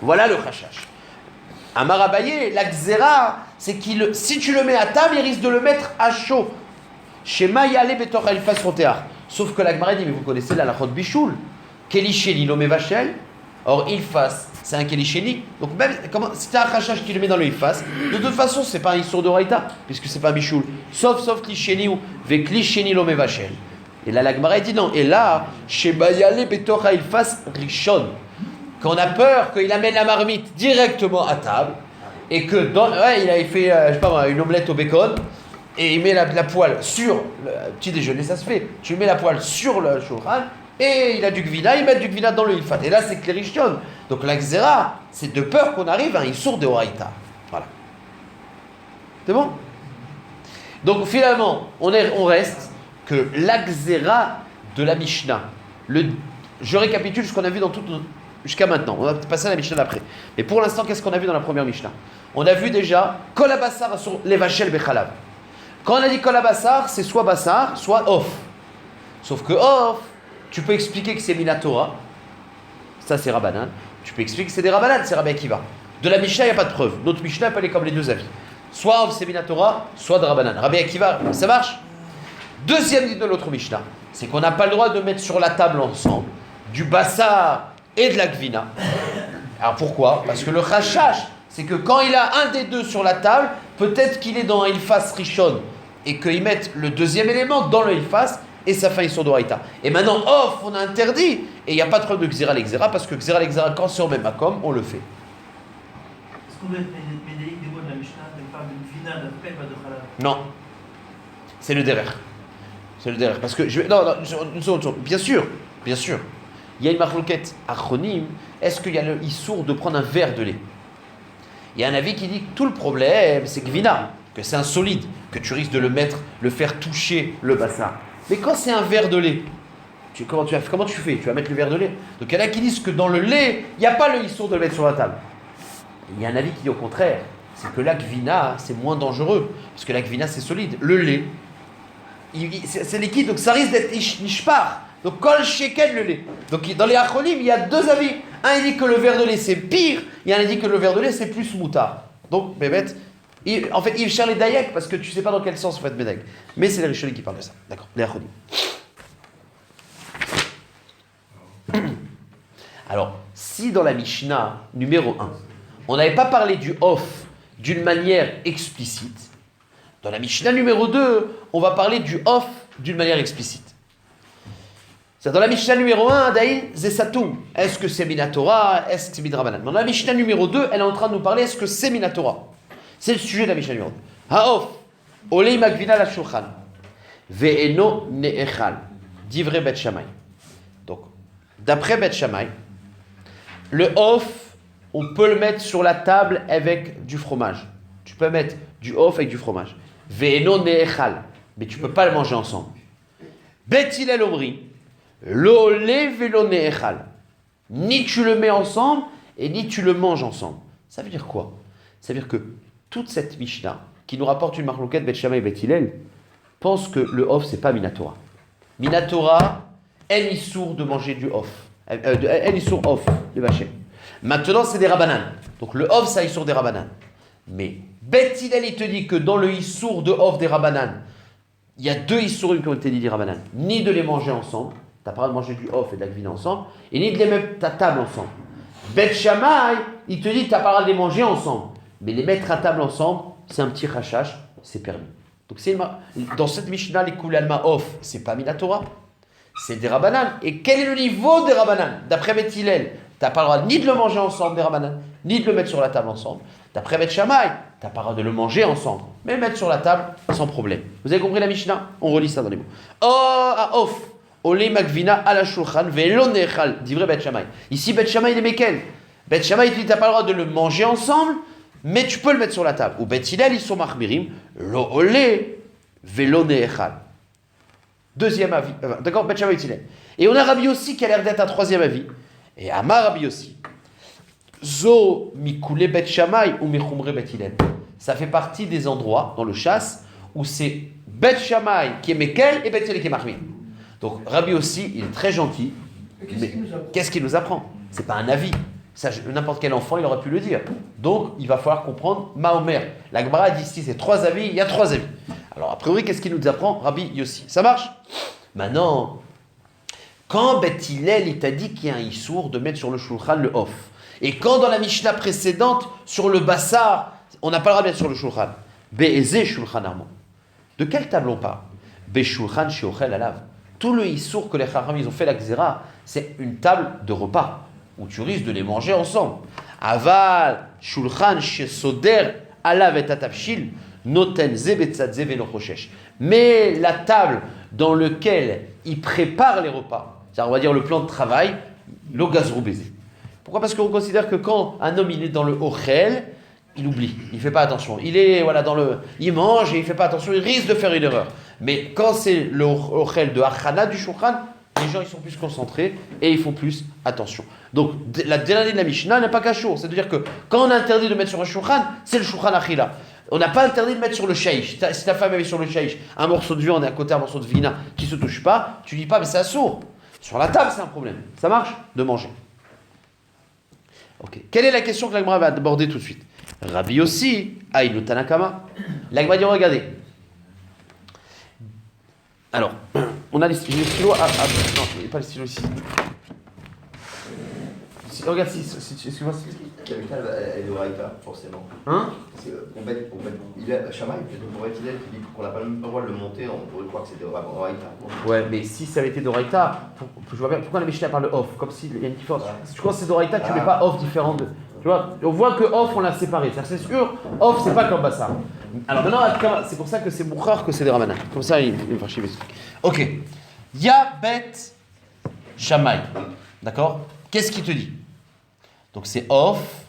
Voilà le chachash. Amarabaye, la xéra, c'est qu'il, si tu le mets à table, il risque de le mettre à chaud. Shema yale betor ilfas roteach. Sauf que la Gemara dit, mais vous connaissez la lachot bichoul. Kelisheni l'ome vachel. Or ilfas, c'est un kelisheni. Donc même, si tu as un chachash qui le met dans le ilfas, de toute façon, c'est pas un issour de raïta, puisque c'est pas un bichoul. Sauf klisheni ou ve klisheni l'ome vachel. Et là, la Gemara dit non. Et là, shema yale betor ilfas rishon. Qu'on a peur qu'il amène la marmite directement à table et que il avait fait je sais pas moi, une omelette au bacon et il met la poêle sur le petit déjeuner, ça se fait. Tu mets la poêle sur le shulchan et il a du gvina, il met du gvina dans le ilfat. Et là, c'est klérichon. Donc la xéra, c'est de peur qu'on arrive à un issour de horaïta. Voilà. C'est bon? Donc finalement, on reste que la xéra de la Mishnah. Je récapitule ce qu'on a vu dans toute jusqu'à maintenant, on va passer à la Mishnah d'après. Mais pour l'instant, qu'est-ce qu'on a vu dans la première Mishnah? On a vu déjà Kol HaBassar sur les vachel bechalav. Quand on a dit Kol HaBassar, c'est soit Bassar, soit Off. Sauf que Off, tu peux expliquer que c'est Minatora. Ça, c'est Rabbanan. Tu peux expliquer que c'est des Rabbanan, c'est Rabbi Akiva. De la Mishnah, il n'y a pas de preuve. Notre Mishnah, elle est comme les deux avis. Soit Off, c'est Minatora, soit de Rabbanan. Rabbi Akiva, ça marche? Deuxième dit de l'autre Mishnah, c'est qu'on n'a pas le droit de mettre sur la table ensemble du Bassar et de la gvina. Alors pourquoi? Parce que le chachash, c'est que quand il a un des deux sur la table, peut-être qu'il est dans un ilfas rishon et qu'ils mettent le deuxième élément dans le ilfas et ça fait un issour d'oraïta. Et maintenant, off, on a interdit et il n'y a pas de problème de xéra l'exéra parce que xéra l'exéra, quand c'est au même makom, on le fait. Est-ce qu'on doit être médaïque des mots de la Mishnah, de parler de gvina, d'après, pas de chalal? Non. C'est le derer. C'est le derer. Parce que une seconde. Bien sûr. Il y a une marloquette achronim, est-ce qu'il y a le issour de prendre un verre de lait? Il y a un avis qui dit que tout le problème, c'est gvina, que c'est un solide, que tu risques de le faire toucher le bassin. Mais quand c'est un verre de lait, comment tu fais? Tu vas mettre le verre de lait. Donc il y en a qui disent que dans le lait, il n'y a pas le issour de le mettre sur la table. Il y a un avis qui dit au contraire, c'est que la gvina, c'est moins dangereux, parce que la gvina, c'est solide. Le lait, c'est liquide, donc ça risque d'être nishpar. Donc, kol sheken le lait. Donc, dans les achronim, il y a deux avis. Un, il dit que le verre de lait, c'est pire. Il y en a un, il dit que le verre de lait, c'est plus moutard. Donc, bébête, en fait, il cherche les dayak parce que tu ne sais pas dans quel sens on fait médaille. Mais c'est les rishonim qui parlent de ça. D'accord, les achronim. Alors, si dans la Mishnah numéro 1, on n'avait pas parlé du off d'une manière explicite, dans la Mishnah numéro 2, on va parler du off d'une manière explicite. C'est dans la Mishnah numéro 1, Daïn Zesatum. Est-ce que c'est Minatora? Est-ce que c'est Midrabanan? Dans la Mishnah numéro 2, elle est en train de nous parler, est-ce que c'est Minatora? C'est le sujet de la Mishnah numéro 2. Haof, olei magvina la shulchan, ve'eno ne'echal, divrei Bet Shammai. Donc, d'après Bet Shammai, le off, on peut le mettre sur la table avec du fromage. Tu peux mettre du off avec du fromage. Ve'eno ne'echal, mais tu peux pas le manger ensemble. Bet Hillel omri, lo le ve'lo ne'echal. Ni tu le mets ensemble et ni tu le manges ensemble. Ça veut dire quoi? Ça veut dire que toute cette Mishnah qui nous rapporte une marloquette Bet Shammai et Bet Hillel pense que le off c'est pas Minatora. Minatora, elle est sourde de manger du off. Elle est sourde off de vacher. Maintenant c'est des rabanan. Donc le off ça est sourde des rabanan. Mais Bet Hillel il te dit que dans le issour de off des rabanan, il y a deux issourim qui ont été dit des rabanan. Ni de les manger ensemble. Tu n'as pas le droit de manger du off et de la gvina ensemble, et ni de les mettre à table ensemble. Bet Shammai, il te dit que tu n'as pas le droit de les manger ensemble, mais les mettre à table ensemble, c'est un petit rachash, c'est permis. Donc dans cette Mishnah, les Kouли Alma off, c'est pas Minatora, c'est des rabanan. Et quel est le niveau des rabanan? D'après Bet Hillel, tu n'as pas le droit ni de le manger ensemble, des rabanan, ni de le mettre sur la table ensemble. D'après Bet Shammai, tu n'as pas le droit de le manger ensemble, mais le mettre sur la table sans problème. Vous avez compris la Mishnah? On relit ça dans les mots. Oh, à off. Olé magvina à la shulchan ve'lo ne'echal, divrei Bet Shammai. Ici, Bet Shammai, il est mequel? Bet Shammai, il dit, tu n'as pas le droit de le manger ensemble, mais tu peux le mettre sur la table. Ou Bet Hillel, ils sont machmirim, lo olé ve'lo ne'echal. Deuxième avis. D'accord, Bet Shammai, Hillel. Et on a Rabbi Yossi qui a l'air d'être un troisième avis. Et Amar Rabbi Yossi. Zo mikule Bet Shammai ou michumre Bet Hillel. Ça fait partie des endroits dans le chasse où c'est Bet Shammai qui est mequel et Bet Hillel qui est machmir. Donc Rabbi aussi, il est très gentil, mais qu'est-ce qu'il nous apprend? C'est pas un avis. Ça, n'importe quel enfant, il aurait pu le dire. Donc, il va falloir comprendre Mahomer. La Gemara dit ici, c'est trois avis, il y a trois avis. Alors, a priori, qu'est-ce qu'il nous apprend? Rabbi Yossi. Ça marche? Maintenant, quand Bet Hillel, il t'a dit qu'il y a un issour de mettre sur le shulchan le off, et quand dans la Mishnah précédente, sur le bassar, on n'a pas le droit de mettre sur le shulchan. Be'ezeh shulchan armand. De quelle table on parle? Be'shulchan she'ochel alav. Tout le issour que les Chacham ils ont fait la Xéra, c'est une table de repas où tu risques de les manger ensemble. Aval, shulchan, shesoder, alav et atavshil, noten zebetzadze venochoshesh. Mais la table dans laquelle ils préparent les repas, c'est-à-dire on va dire le plan de travail, le gazrou baiser. Pourquoi? Parce qu'on considère que quand un homme il est dans le ochel, il oublie, il ne fait pas attention. Il est il mange et il ne fait pas attention, il risque de faire une erreur. Mais quand c'est le ochel de Achana du Shulchan, les gens ils sont plus concentrés et ils font plus attention. Donc la dernière de la Mishnah n'est pas cachour. C'est-à-dire que quand on a interdit de mettre sur un Shulchan, c'est le Shulchan Achila. On n'a pas interdit de mettre sur le shaish. Si ta femme avait sur le shaish un morceau de viande et à côté un morceau de vina qui ne se touche pas, tu dis pas mais c'est assourd. Sur la table c'est un problème. Ça marche de manger. Ok. Quelle est la question que l'Agmara va aborder tout de suite? Rabbi aussi, Aïnou Tanakama. L'Agmara dit regardez. Alors, on a les stylos. Non, il n'y a pas les stylos ici. Regarde, excuse-moi. La Mishnah, elle est d'Oraïta, forcément. Hein? Shammai, pour être fidèle, qui dit qu'on n'a pas le droit de le monter, on pourrait croire que c'est d'Oraïta. Ouais, mais si ça avait été d'Oraïta, je vois bien pourquoi la Mishnah parle de off, comme s'il y a une différence. Si tu crois que c'est d'Oraïta, tu ne mets pas off différent de. Tu vois, on voit que off, on l'a séparé. C'est sûr, off, c'est pas comme Bassar. Alors maintenant, c'est pour ça que c'est Boukhar que c'est des Ramanan. Comme ça, il va chercher. Ok. Ya Bet Shammai. D'accord? Qu'est-ce qu'il te dit? Donc c'est off.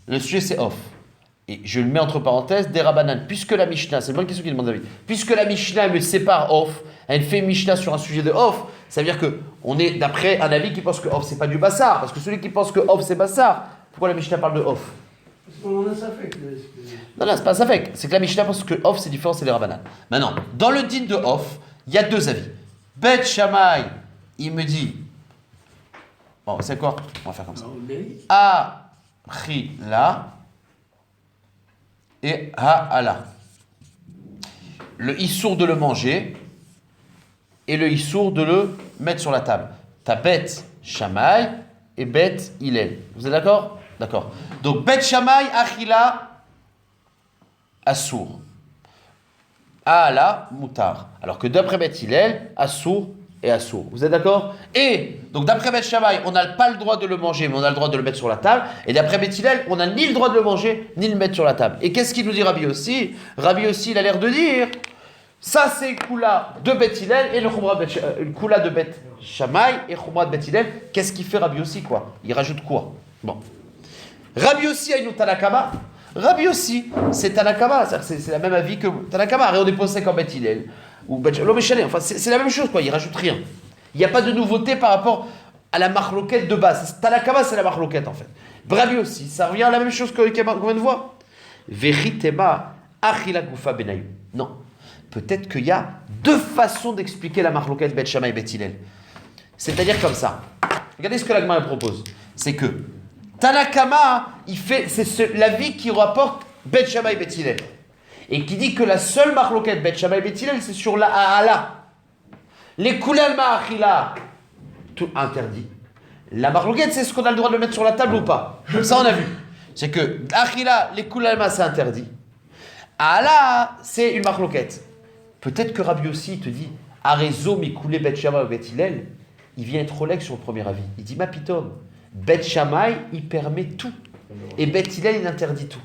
Le sujet c'est off. Et je le mets entre parenthèses des Rabanan. Puisque la Mishnah, c'est une bonne question qu'il demande David. Puisque la Mishnah me sépare off, elle fait une Mishnah sur un sujet de off, ça veut dire qu'on est d'après un avis qui pense que off c'est pas du Bassar. Parce que celui qui pense que off c'est Bassar, pourquoi la Mishnah parle de off? Parce qu'on en a ça fait. Non, c'est pas ça fait. C'est que la Mishnah pense que off c'est différent, c'est les Rabanan. Maintenant, dans le din de off, il y a deux avis. Bet Shammai, il me dit. Bon, c'est quoi? On va faire comme ça. Achila et Ha'ala. Le issour de le manger et le issour de le mettre sur la table. T'as Bet Shammai et Bet Hillel. Vous êtes d'accord? D'accord. Donc Bet Shammai, Achila, Assour. Ha'ala, Moutar. Alors que d'après Bet Hillel, Assour et assour. Vous êtes d'accord? Et donc d'après Bet Shammai, on n'a pas le droit de le manger, mais on a le droit de le mettre sur la table. Et d'après Bet Hillel, on n'a ni le droit de le manger, ni le mettre sur la table. Et qu'est-ce qu'il nous dit Rabbi Yossi? Rabbi Yossi, il a l'air de dire, ça c'est le Kula de Bet Hillel et le Kula de Bet Shammai et Khumra de Bet Hillel. Qu'est-ce qu'il fait Rabbi Yossi quoi? Il rajoute quoi? Bon. Rabbi Yossi a une Tanakama. Rabbi Yossi, c'est Tanakama, c'est la même avis que Tanakama. Et on dépose ça comme Bet Hillel. Ou enfin, c'est la même chose, quoi. Il rajoute rien. Il n'y a pas de nouveauté par rapport à la marloquette de base. Tanakama, c'est la marloquette, en fait. Rabbi aussi, ça revient à la même chose qu'on vient de voir. Veritema achila gufa benayu. Non. Peut-être qu'il y a deux façons d'expliquer la marloquette Bet Shammai et Bet Hillel. C'est-à-dire comme ça. Regardez ce que la Gemara propose. C'est que Tanakama, c'est l'avis qui rapporte Bet Shammai et Bet Hillel. Et qui dit que la seule marloquette Bet Shammai Bet Hillel, c'est sur la Ha'ala. Les Kulal Ma'achila, tout interdit. La marloquette, c'est ce qu'on a le droit de le mettre sur la table ou pas. Ça, on a vu. C'est que Achila, les Kulal Ma, c'est interdit. Ha'ala, c'est une marloquette. Peut-être que Rabbi aussi te dit Arezo Mikulé Bet Shammai Bet Hillel, il vient être Rolex sur le premier avis. Il dit Mapitom, Bet Shammai, il permet tout. Et Bet Hillel, il interdit tout.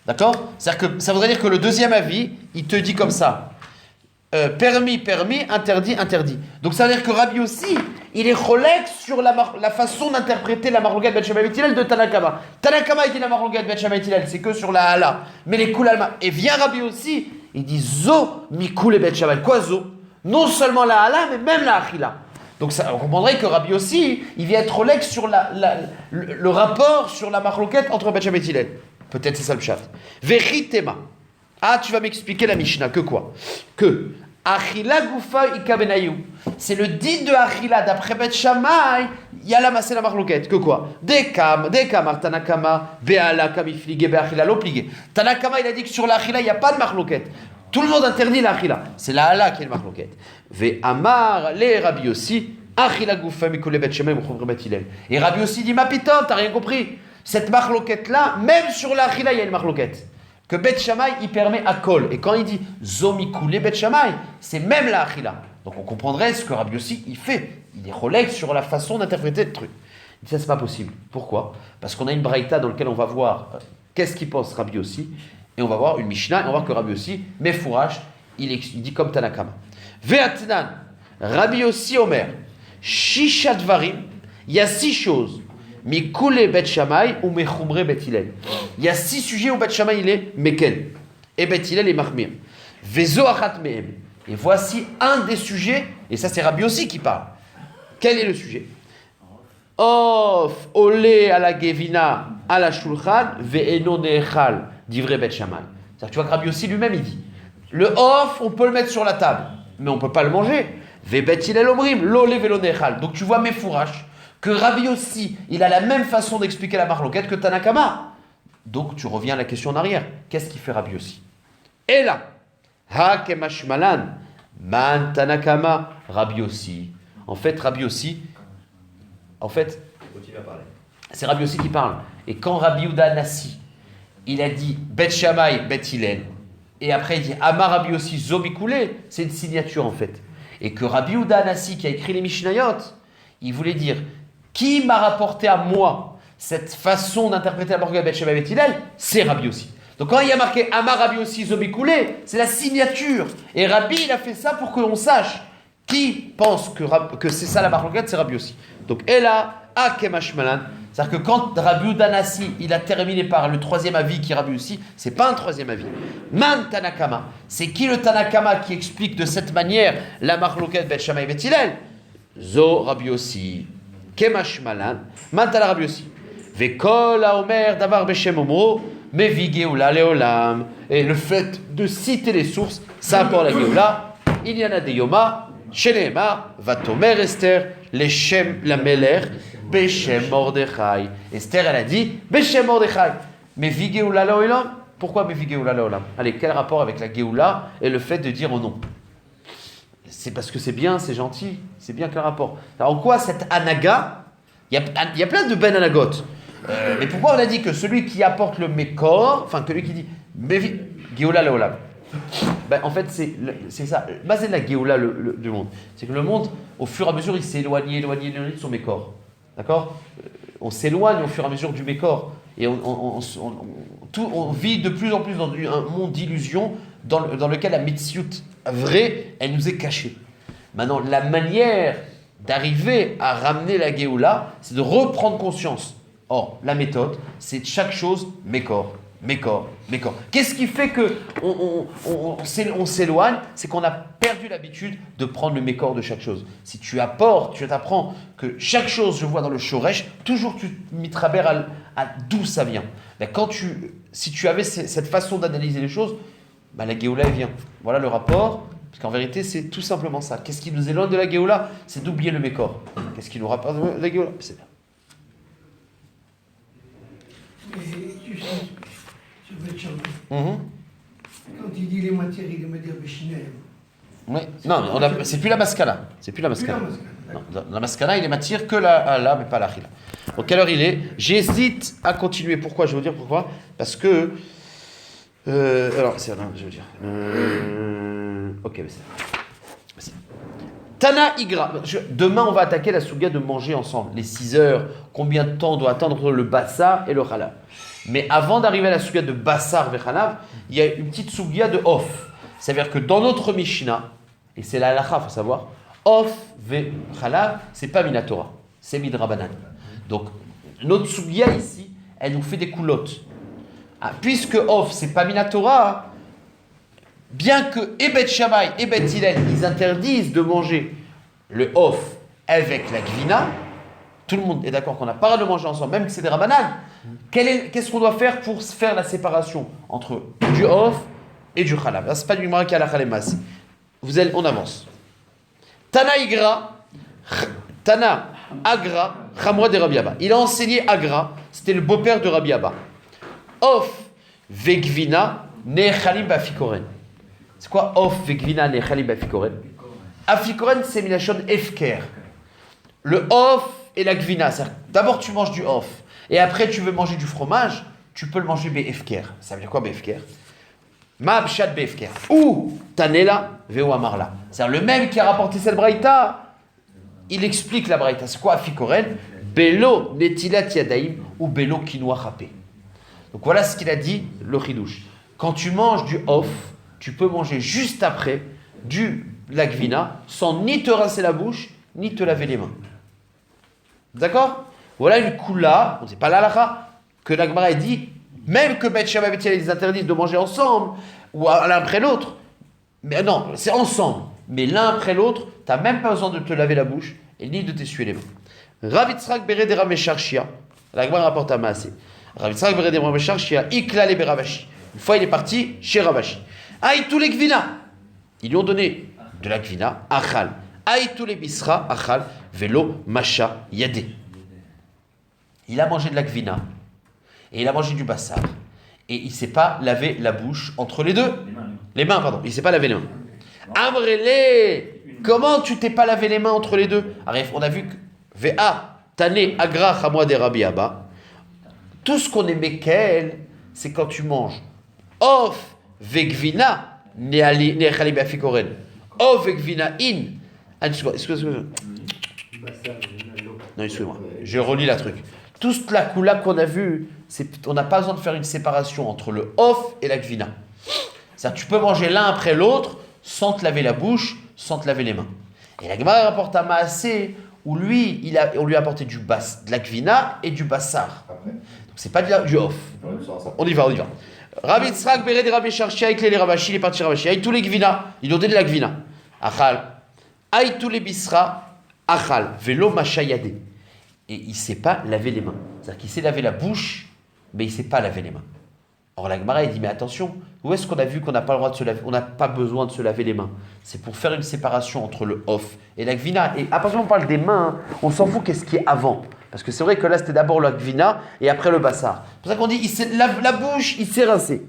D'accord? C'est-à-dire que ça voudrait dire que le deuxième avis, il te dit comme ça. Permis, interdit, interdit. Donc ça veut dire que Rabbi aussi, il est Rolex sur la façon d'interpréter la marloquette Bet Shammai Bet Hillel de Tanakama. Tanakama, il dit la marloquette Bet Shammai Bet Hillel, c'est que sur la Hala. Mais les Kulalma. Et vient Rabbi aussi, il dit Zo Mikul et Bet Shammai. Quoi Zo? Non seulement la Hala, mais même la Achila. Donc ça, on comprendrait que Rabbi aussi, il vient être Rolex sur le rapport sur la marloquette entre Bet Shammai Bet Hillel. Peut-être c'est ça le chat. Veritema. Ah, tu vas m'expliquer la Mishnah. Que quoi? Que Achila Gufa Ikabenayu. C'est le dit de Achila d'après Bet Shammai. Yala Masé la marloquette. Que quoi? Dekam, Tanakama, Beala, Kamiflige, Beachila, l'opligé. Tanakama, il a dit que sur l'Achila, il n'y a pas de marloquette. Tout le monde interdit l'Achila. C'est la Hala qui est le marloquette. Ve Amar, les Rabbi aussi. Achila Gufa Mikule Bet Shammai, Mouchouvre Bet Hillel. Et Rabbi aussi dit, ma piton, t'as rien compris. Cette marloquette-là, même sur la Achila, il y a une marloquette. Que Bet Shammai, il permet à Kol. Et quand il dit Zomikoulé Bet Shammai, c'est même la Achila. Donc on comprendrait ce que Rabbi Yossi, il fait. Il est Rolex sur la façon d'interpréter le truc. Il dit ça, c'est pas possible. Pourquoi? Parce qu'on a une braïta dans laquelle on va voir qu'est-ce qu'il pense Rabbi Yossi. Et on va voir une Mishnah, et on va voir que Rabbi Yossi, Mefourash, il dit comme Tanakama. Ve'atnan, Rabbi Yossi Omer, Shisha Dvarim, il y a 6 choses. Mikule Bet Shammai ou Mechumre Bet Hillel. Il y a 6 sujets où Bet Shammai il est Meken et Bet Hillel est Mahmir. Vezo achat mehem. Et voici un des sujets, et ça c'est Rabbi aussi qui parle. Quel est le sujet? Of olé à la gevina à la shulchan ve'eno ne'echal d'ivrei Bet Shammai. Tu vois que Rabbi aussi lui-même il dit le off on peut le mettre sur la table, mais on peut pas le manger. Ve Bet Hillel omrim l'olé ve'lo ne'echal. Donc tu vois mes fourraches. Que Rabbi aussi, il a la même façon d'expliquer la marloquette que Tanakama. Donc tu reviens à la question en arrière. Qu'est-ce qu'il fait Rabbi aussi? Et là, Hakemashmalan, Man Tanakama, Rabbi aussi. En fait, Rabbi aussi, c'est Rabbi aussi qui parle. Et quand Rabbi Yehuda Nassi, il a dit Bet Shammai, Bet Hillel, et après il dit Amar Rabbi aussi, Zobikoulé, c'est une signature en fait. Et que Rabbi Yehuda Nassi, qui a écrit les Mishnayot, il voulait dire qui m'a rapporté à moi cette façon d'interpréter la marloquette Bet Shammai Bet Hillel? C'est Rabbi aussi. Donc quand il y a marqué Amar Rabbi aussi Zobikoulé, c'est la signature. Et Rabbi, il a fait ça pour que l'on sache qui pense que c'est ça la marloquette, c'est Rabbi aussi. Donc Ela Akemashmalan, c'est-à-dire que quand Rabbi Yehuda Nassi, il a terminé par le troisième avis qui est Rabbi aussi, c'est pas un troisième avis. Man Tanakama, c'est qui le Tanakama qui explique de cette manière la marloquette Bet Shammai Bet Hillel? Zo Rabbi aussi. Kemashmalan, Mantala Rabbi aussi. Vekol Omer Davar Beshem Omro, Mevi Geoula Leolam. Et le fait de citer les sources, ça apporte la Geoula. Il y en a des Yoma, Shenema, Vatomer Esther, Leshem la Meler, Beshem Mordechai. Esther, elle a dit Beshem Mordechai. Mevi Geoula Leolam. Pourquoi Mevi Geoula Leolam? Allez, quel rapport avec la Geoula et le fait de dire au nom? C'est parce que c'est bien, c'est gentil, c'est bien quel rapport. Alors en quoi cette anaga, il y a plein de ben anagot. Mais pourquoi on a dit que celui qui apporte le mekor, enfin que celui qui dit Geoula Leolam, Ben, en fait, c'est ça. Basé de la Géoula du monde. C'est que le monde, au fur et à mesure, il s'est éloigné de son Mécor. D'accord? On s'éloigne au fur et à mesure du Mécor. Et on vit de plus en plus dans un monde d'illusions dans lequel la Mitziout vraie, elle nous est cachée. Maintenant, la manière d'arriver à ramener la Géoula, c'est de reprendre conscience. Or, la méthode, c'est chaque chose Mécor. Qu'est-ce qui fait que on s'éloigne? C'est qu'on a perdu l'habitude de prendre le mécor de chaque chose. Si tu t'apprends que chaque chose, je vois dans le shoresh, toujours tu mitraber à d'où ça vient. Ben, si tu avais cette façon d'analyser les choses, ben la Géoula elle vient. Voilà le rapport, parce qu'en vérité c'est tout simplement ça. Qu'est-ce qui nous éloigne de la Géoula? C'est d'oublier le mécor. Qu'est-ce qui nous rapporte de la Géoula? C'est bien. Et tu sais, sur Beth Shammai, Mm-hmm. quand il dit les matières, il veut dire Beshinaim. Ouais. Non, c'est plus la maskana. C'est plus la maskana. Non, dans la maskana, il est matière que la mais pas la chila. Donc, quelle heure il est? J'hésite à continuer. Pourquoi? Je vais vous dire pourquoi. Parce que. Alors, c'est. Non, je veux dire. Ok, mais c'est. Tana Igra. Demain, on va attaquer la souga de manger ensemble. Les 6 heures. Combien de temps on doit attendre entre le bassar et le halav? Mais avant d'arriver à la souga de bassar et halav, il y a une petite souga de off. C'est-à-dire que dans notre Mishnah, et c'est la halakha, il faut savoir, off ve halav, c'est pas minatora, c'est midrabanan. Donc, notre souga ici, elle nous fait des coulottes. Ah, puisque off, c'est pas minatora, bien que Beth Shammai et Beth Hillel, ils interdisent de manger le off avec la gvina, tout le monde est d'accord qu'on n'a pas le droit de manger ensemble, même que c'est des rabanan. Qu'est-ce qu'on doit faire pour faire la séparation entre du off et du chalab? C'est pas du Gemara qui a la chalemas. On avance. Tana Agra, Chamra de Rabbi Abba. Il a enseigné Agra, c'était le beau-père de Rabbi Abba. Off vegvina nechalim bafikoren. C'est quoi off vegvina nechalim bafikoren? Afikoren, c'est minachon efker. Le off et la gvina, c'est-à-dire d'abord tu manges du off et après tu veux manger du fromage, tu peux le manger befker. Ça veut dire quoi befker? Ma'abshat befker. Ou tanela veu amarla. C'est-à-dire le même qui a rapporté cette braïta, il explique la braïta. C'est quoi afikoren? Belo netilat yadaim ou belo quinoa râpé. Donc voilà ce qu'il a dit le chidouche. Quand tu manges du off, tu peux manger juste après la gvina sans ni te rincer la bouche ni te laver les mains. D'accord? Voilà une koula, on ne sait pas l'halakha, que la Gemara a dit, même que Beth Shammai et Beth Hillel les interdisent de manger ensemble, ou l'un après l'autre, mais non, c'est ensemble, mais l'un après l'autre, tu n'as même pas besoin de te laver la bouche, et ni de t'essuyer les mains. Rav Yitzhak Bered de Rameshar Shia, la Gemara rapporte à Maasé, Rav Yitzhak Bered de Rameshar Shia, Ikla le Beravashi. Une fois il est parti chez Ravashi. Aïe tous les gvina, ils lui ont donné de la gvina, achal. Aïe tous les bisra, achal, velo, macha, yadé. Il a mangé de la gvina et il a mangé du bassar et il ne s'est pas lavé la bouche entre les deux. Les mains, pardon. Il ne s'est pas lavé les mains. Amrele, comment tu t'es pas lavé les mains entre les deux? Arrête, on a vu que Vea, Tane, Agra, Chamwa de Rabbi Abba. Tout ce qu'on est mekel, c'est quand tu manges off vegvina ne'achali bafikoren. Off vegvina in. Excuse-moi. Non, excusez-moi. Je relis la truc. Toute la koula qu'on a vue, on n'a pas besoin de faire une séparation entre le off et la gvina. C'est-à-dire tu peux manger l'un après l'autre sans te laver la bouche, sans te laver les mains. Et la Gemara rapporte à Maasé où lui, on lui a apporté de la gvina et du bassar. Donc c'est pas du off. On y va. Rabbi Yitzhak Bered et Rabbi Sharshia avec les Ravashi, il est parti Ravashi. Aïe tous les gvina, ils ont donné de la gvina. Achal. Aïe tous les bisra, achal. Velo machayade. Et il ne sait pas laver les mains. C'est-à-dire qu'il sait laver la bouche, mais il ne sait pas laver les mains. Or la Gemara, il dit, mais attention, où est-ce qu'on a vu qu'on n'a pas le droit de se laver, on n'a pas besoin de se laver les mains? C'est pour faire une séparation entre le off et la gvina. Et à partir du moment où on parle des mains, on s'en fout qu'est-ce qui est avant. Parce que c'est vrai que là, c'était d'abord la gvina et après le bassar. C'est pour ça qu'on dit, la bouche, il s'est rincé.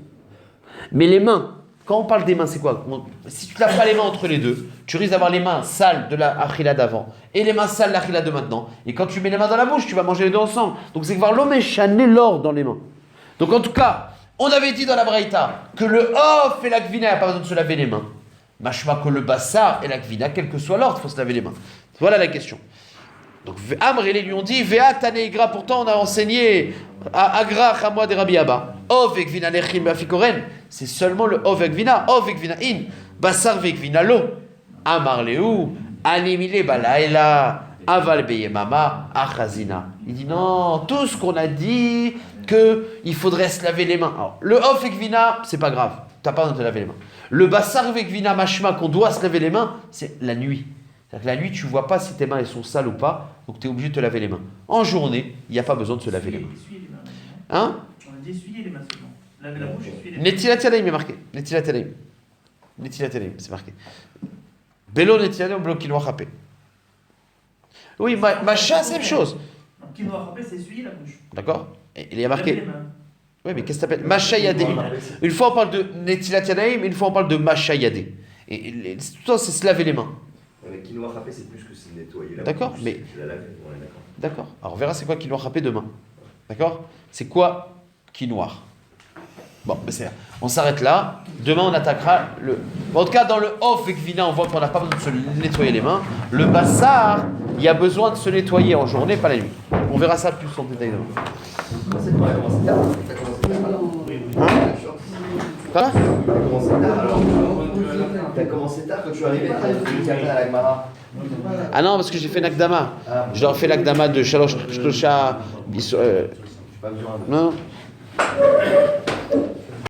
Mais les mains, quand on parle des mains, c'est quoi? Si tu ne laves pas les mains entre les deux, tu risques d'avoir les mains sales de la achila d'avant et les mains sales de l'achila de maintenant. Et quand tu mets les mains dans la bouche, tu vas manger les deux ensemble. Donc c'est que voir l'homme échaner l'or dans les mains. Donc en tout cas, On avait dit dans la Braïta que le off et la gvina, il n'y a pas besoin de se laver les mains. Machma que le bassar et la gvina, quel que soit l'ordre, il faut se laver les mains. Voilà la question. Donc Amr et les lui ont dit Vea Taneigra, pourtant on a enseigné à Agra Chamwa de Rabbi Abba. Ov et gvina lechim bafikoren. C'est seulement le ov et gvina. Ov et gvina in. Bassar et gvina lo. Amar leu. Animile balaila. Aval beyemama. Achazina. Il dit non, tout ce qu'on a dit, qu'il faudrait se laver les mains. Alors, le ov et gvina, c'est pas grave. T'as pas besoin de te laver les mains. Le bassar et gvina mashma, qu'on doit se laver les mains, c'est la nuit. C'est-à-dire que la nuit, tu ne vois pas si tes mains elles sont sales ou pas, donc tu es obligé de te laver les mains. En journée, il n'y a pas besoin de se laver les mains. Essuyer les mains. Hein? On a dit essuyer les mains seulement. Laver la bouche, essuyer les mains. Netilat Yadayim est marqué. Netilat Yadayim. Netilat Yadayim, c'est marqué. Belo Netilat Yadayim, Belo Kinoa Chapé. Oui, Macha, c'est la même chose. Donc, qui doit rappeler, c'est essuyer la bouche. D'accord? Et il y a Laver marqué. les mains. Oui, mais qu'est-ce que tu appelles? Macha Yadayim. Une fois on parle de Netilat Yadayim, une fois on parle de Macha Yadé. Et tout ça, c'est se laver les mains. Mais quinoa râpé, c'est plus que se nettoyer la D'accord, bouche, mais- c'est la laver, on est d'accord. D'accord. Alors on verra c'est quoi Quinoa râpé demain. D'accord? C'est quoi Quinoa? Bon, on s'arrête là. Demain on attaquera le. Bon, en tout cas, dans le off et gvina, on voit qu'on n'a pas besoin de se nettoyer les mains. Le bassar, il y a besoin de se nettoyer en journée, pas la nuit. On verra ça plus en détail demain. C'est quoi, commencé tard? T'as commencé tard alors? Voilà. T'as commencé tard alors? T'as commencé tard quand tu es arrivé, t'as fait le à la Gemara. Ah non, parce que j'ai fait l'akdama. Je leur fais l'akdama de Shalosh Shlosha. J'ai pas besoin de. Non.